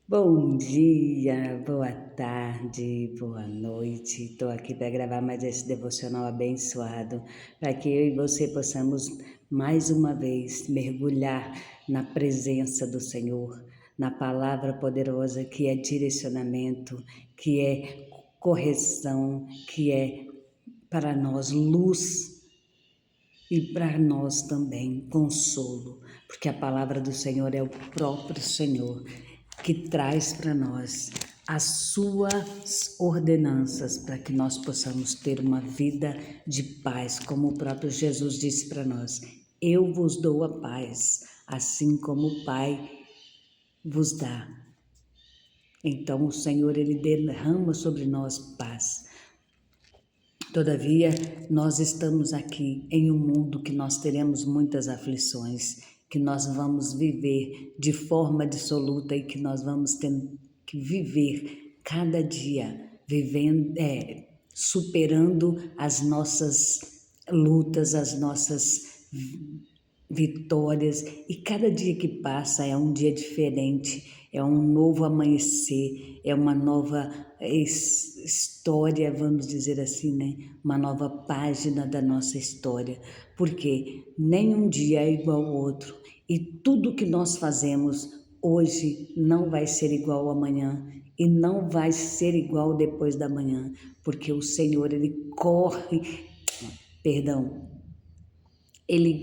Bom dia, boa tarde, boa noite. Estou aqui para gravar mais esse devocional abençoado, para que eu e você possamos mais uma vez mergulhar na presença do Senhor, na palavra poderosa que é direcionamento, que é correção, que é para nós luz e para nós também consolo, porque a palavra do Senhor é o próprio Senhor que traz para nós as suas ordenanças para que nós possamos ter uma vida de paz, como o próprio Jesus disse para nós: eu vos dou a paz, assim como o Pai vos dá. Então o Senhor, ele derrama sobre nós paz. Todavia, nós estamos aqui em um mundo que nós teremos muitas aflições, que nós vamos viver de forma dissoluta e que nós vamos ter que viver cada dia, vivendo, superando as nossas lutas, as nossas vitórias, e cada dia que passa é um dia diferente, é um novo amanhecer, é uma nova história, vamos dizer assim, né? Uma nova página da nossa história, porque nenhum dia é igual ao outro e tudo que nós fazemos hoje não vai ser igual amanhã e não vai ser igual depois da manhã, porque o Senhor, Ele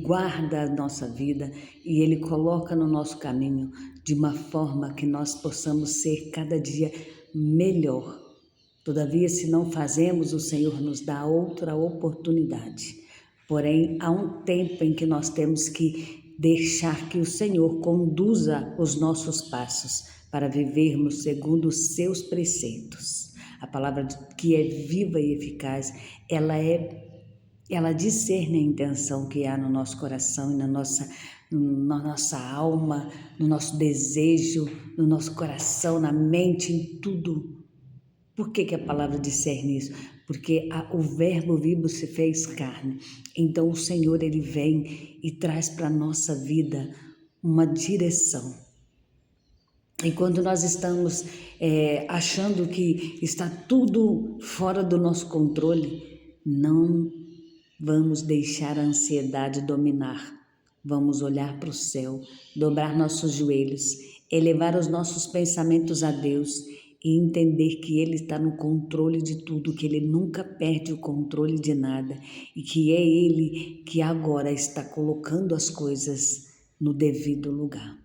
guarda a nossa vida e Ele coloca no nosso caminho de uma forma que nós possamos ser cada dia melhor. Todavia, se não fazemos, o Senhor nos dá outra oportunidade. Porém, há um tempo em que nós temos que deixar que o Senhor conduza os nossos passos para vivermos segundo os seus preceitos. A palavra que é viva e eficaz, ela discerne a intenção que há no nosso coração e na nossa alma, no nosso desejo, no nosso coração, na mente, em tudo. Por que a palavra discerne isso? Porque o verbo vivo se fez carne. Então o Senhor, ele vem e traz para a nossa vida uma direção. E quando nós estamos achando que está tudo fora do nosso controle, não vamos deixar a ansiedade dominar. Vamos olhar para o céu, dobrar nossos joelhos, elevar os nossos pensamentos a Deus e entender que Ele está no controle de tudo, que Ele nunca perde o controle de nada e que é Ele que agora está colocando as coisas no devido lugar.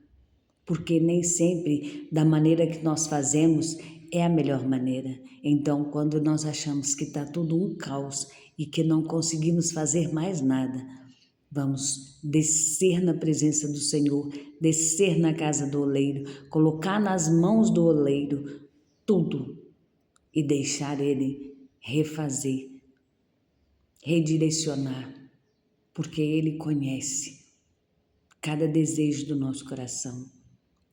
Porque nem sempre da maneira que nós fazemos é a melhor maneira. Então, quando nós achamos que está tudo um caos e que não conseguimos fazer mais nada, vamos descer na presença do Senhor, descer na casa do oleiro, colocar nas mãos do oleiro tudo e deixar Ele refazer, redirecionar, porque Ele conhece cada desejo do nosso coração.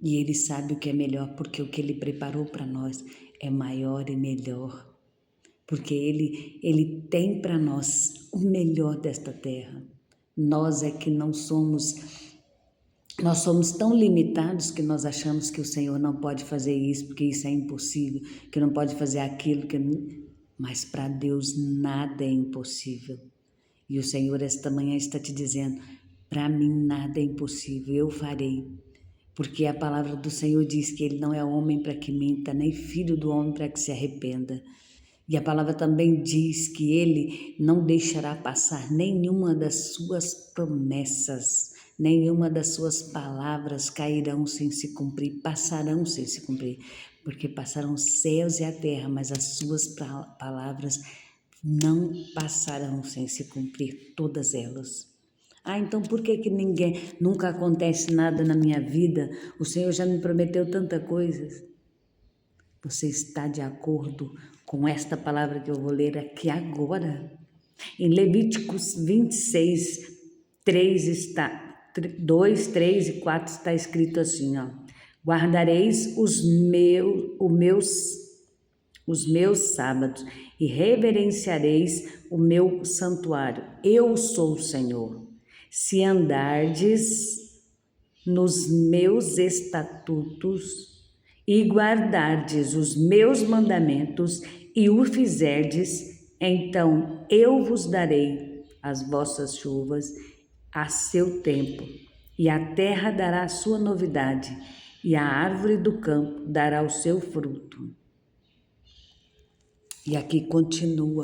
E Ele sabe o que é melhor, porque o que Ele preparou para nós é maior e melhor. Porque Ele tem para nós o melhor desta terra. Nós é que não somos, nós somos tão limitados que nós achamos que o Senhor não pode fazer isso, porque isso é impossível, que não pode fazer aquilo, mas para Deus nada é impossível. E o Senhor esta manhã está te dizendo, para mim nada é impossível, eu farei. Porque a palavra do Senhor diz que Ele não é homem para que minta, nem filho do homem para que se arrependa. E a palavra também diz que Ele não deixará passar nenhuma das suas promessas, nenhuma das suas palavras cairão sem se cumprir, passarão sem se cumprir. Porque passarão os céus e a terra, mas as suas palavras não passarão sem se cumprir, todas elas. Então por que nunca acontece nada na minha vida? O Senhor já me prometeu tanta coisa. Você está de acordo com esta palavra que eu vou ler aqui agora? Em Levíticos 26, 2, 3 e 4 está escrito assim, ó. Guardareis os meus sábados e reverenciareis o meu santuário. Eu sou o Senhor. Se andardes nos meus estatutos e guardardes os meus mandamentos e o fizerdes, então eu vos darei as vossas chuvas a seu tempo, e a terra dará a sua novidade, e a árvore do campo dará o seu fruto. E aqui continua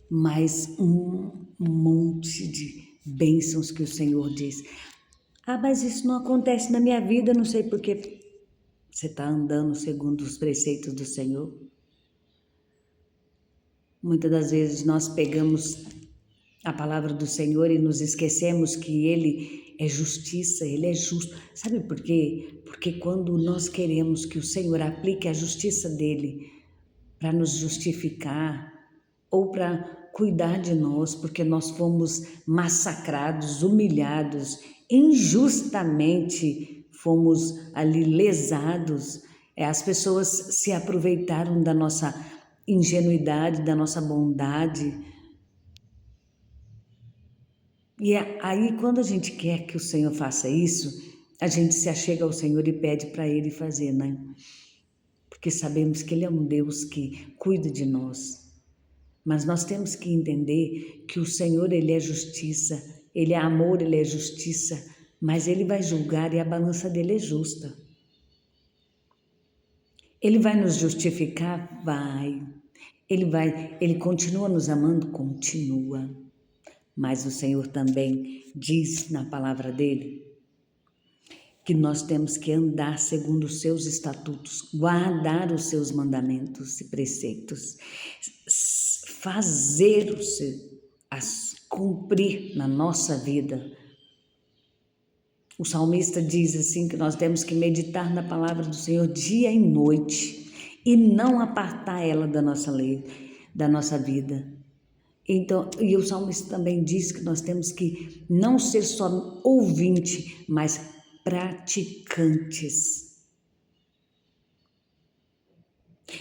mais um monte de bênçãos que o Senhor diz. Ah, mas isso não acontece na minha vida, não sei por quê. Você está andando segundo os preceitos do Senhor? Muitas das vezes nós pegamos a palavra do Senhor e nos esquecemos que Ele é justiça, Ele é justo. Sabe por quê? Porque quando nós queremos que o Senhor aplique a justiça dEle para nos justificar ou para cuidar de nós, porque nós fomos massacrados, humilhados, injustamente fomos ali lesados, as pessoas se aproveitaram da nossa ingenuidade, da nossa bondade. E aí, quando a gente quer que o Senhor faça isso, a gente se achega ao Senhor e pede para Ele fazer, né? Porque sabemos que Ele é um Deus que cuida de nós. Mas nós temos que entender que o Senhor, Ele é justiça, Ele é amor, Ele é justiça, mas Ele vai julgar e a balança dele é justa. Ele vai nos justificar? Vai. Ele continua nos amando? Continua. Mas o Senhor também diz na palavra dele que nós temos que andar segundo os seus estatutos, guardar os seus mandamentos e preceitos, fazer cumprir na nossa vida. O salmista diz assim que nós temos que meditar na palavra do Senhor dia e noite e não apartar ela da nossa lei, da nossa vida. Então, e o salmista também diz que nós temos que não ser só ouvinte, mas praticantes.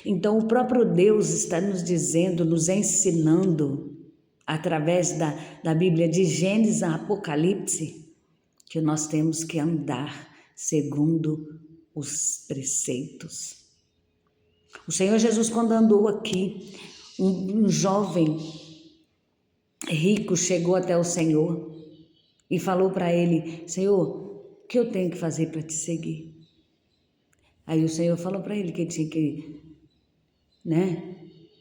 Então, o próprio Deus está nos dizendo, nos ensinando, através da Bíblia, de Gênesis a Apocalipse, que nós temos que andar segundo os preceitos. O Senhor Jesus, quando andou aqui, um jovem rico chegou até o Senhor e falou para ele: Senhor, o que eu tenho que fazer para te seguir? Aí o Senhor falou para ele que ele tinha que,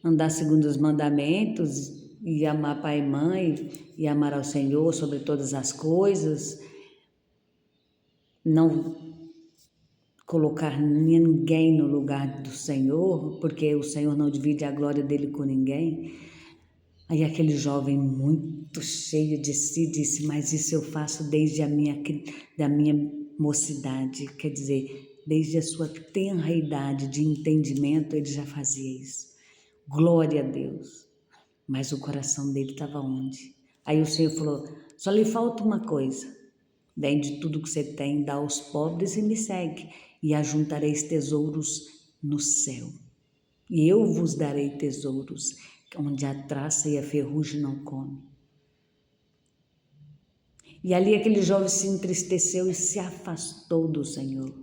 andar segundo os mandamentos e amar pai e mãe e amar ao Senhor sobre todas as coisas, não colocar ninguém no lugar do Senhor, porque o Senhor não divide a glória dele com ninguém. Aí aquele jovem muito cheio de si disse: mas isso eu faço desde da minha mocidade, quer dizer, desde a sua tenra idade de entendimento ele já fazia isso. Glória a Deus. Mas o coração dele estava onde? Aí o Senhor falou: só lhe falta uma coisa, vende tudo que você tem, dá aos pobres e me segue, e ajuntareis tesouros no céu. E eu vos darei tesouros onde a traça e a ferrugem não come. E ali aquele jovem se entristeceu e se afastou do Senhor,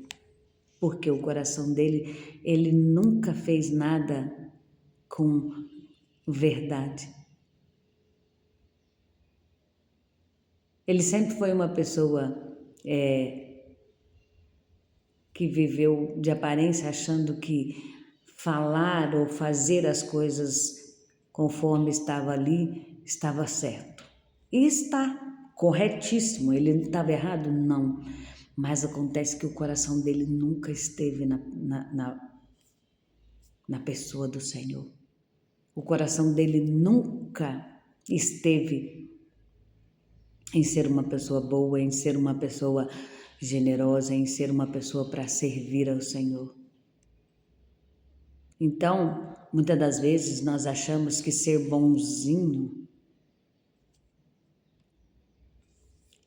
porque o coração dele, ele nunca fez nada com verdade. Ele sempre foi uma pessoa que viveu de aparência achando que falar ou fazer as coisas conforme estava ali, estava certo. E está corretíssimo, ele não estava errado? Não. Mas acontece que o coração dele nunca esteve na pessoa do Senhor. O coração dele nunca esteve em ser uma pessoa boa, em ser uma pessoa generosa, em ser uma pessoa para servir ao Senhor. Então, muitas das vezes nós achamos que ser bonzinho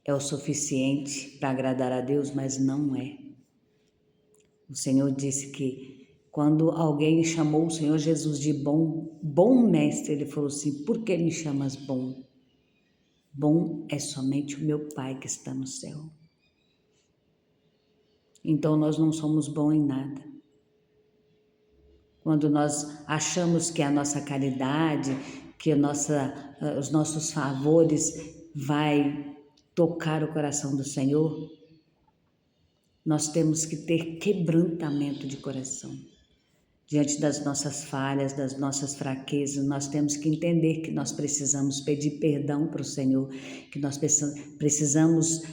é o suficiente para agradar a Deus, mas não é. O Senhor disse que quando alguém chamou o Senhor Jesus de bom mestre, ele falou assim: por que me chamas bom? Bom é somente o meu Pai que está no céu. então nós não somos bons em nada. Quando nós achamos que a nossa caridade, que os nossos favores vai tocar o coração do Senhor, nós temos que ter quebrantamento de coração. Diante das nossas falhas, das nossas fraquezas, nós temos que entender que nós precisamos pedir perdão para o Senhor, que nós precisamos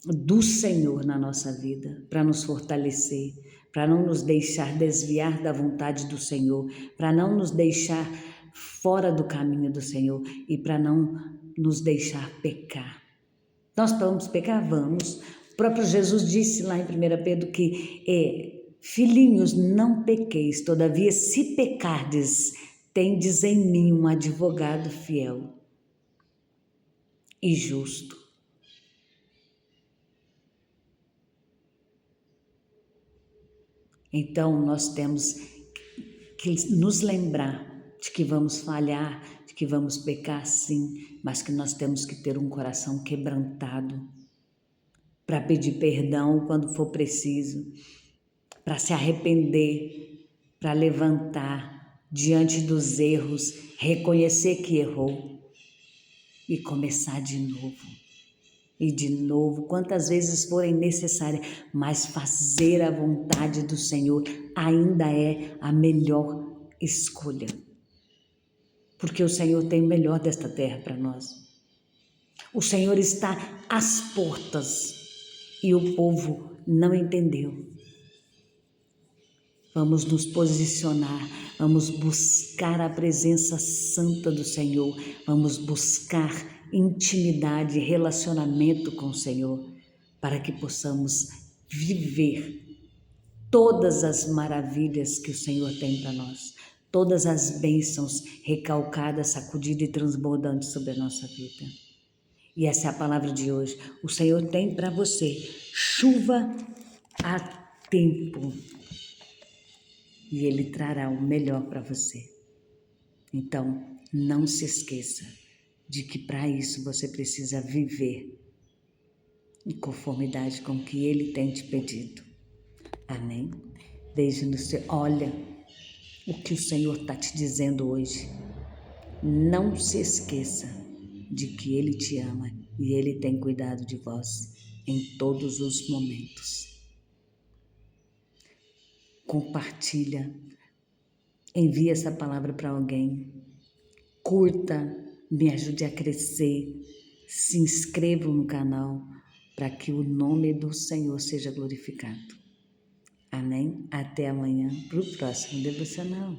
do Senhor na nossa vida, para nos fortalecer, para não nos deixar desviar da vontade do Senhor, para não nos deixar fora do caminho do Senhor e para não nos deixar pecar. Nós vamos pecar? Vamos. O próprio Jesus disse lá em 1 Pedro que filhinhos, não pequeis, todavia se pecardes, tendes em mim um advogado fiel e justo. Então nós temos que nos lembrar de que vamos falhar, de que vamos pecar sim, mas que nós temos que ter um coração quebrantado para pedir perdão quando for preciso, para se arrepender, para levantar diante dos erros, reconhecer que errou e começar de novo. E de novo, quantas vezes forem necessárias, mas fazer a vontade do Senhor ainda é a melhor escolha. Porque o Senhor tem o melhor desta terra para nós. O Senhor está às portas e o povo não entendeu. Vamos nos posicionar, vamos buscar a presença santa do Senhor, vamos buscar intimidade, relacionamento com o Senhor, para que possamos viver todas as maravilhas que o Senhor tem para nós, todas as bênçãos recalcadas, sacudidas e transbordantes sobre a nossa vida. E essa é a palavra de hoje. O Senhor tem para você chuva a tempo. E Ele trará o melhor para você. Então, não se esqueça de que para isso você precisa viver em conformidade com o que Ele tem te pedido. Amém? Desde no seu... Olha o que o Senhor está te dizendo hoje. Não se esqueça de que Ele te ama e Ele tem cuidado de vós em todos os momentos. Compartilha, envia essa palavra para alguém, curta, me ajude a crescer, se inscrevam no canal para que o nome do Senhor seja glorificado. Amém? Até amanhã para o próximo devocional.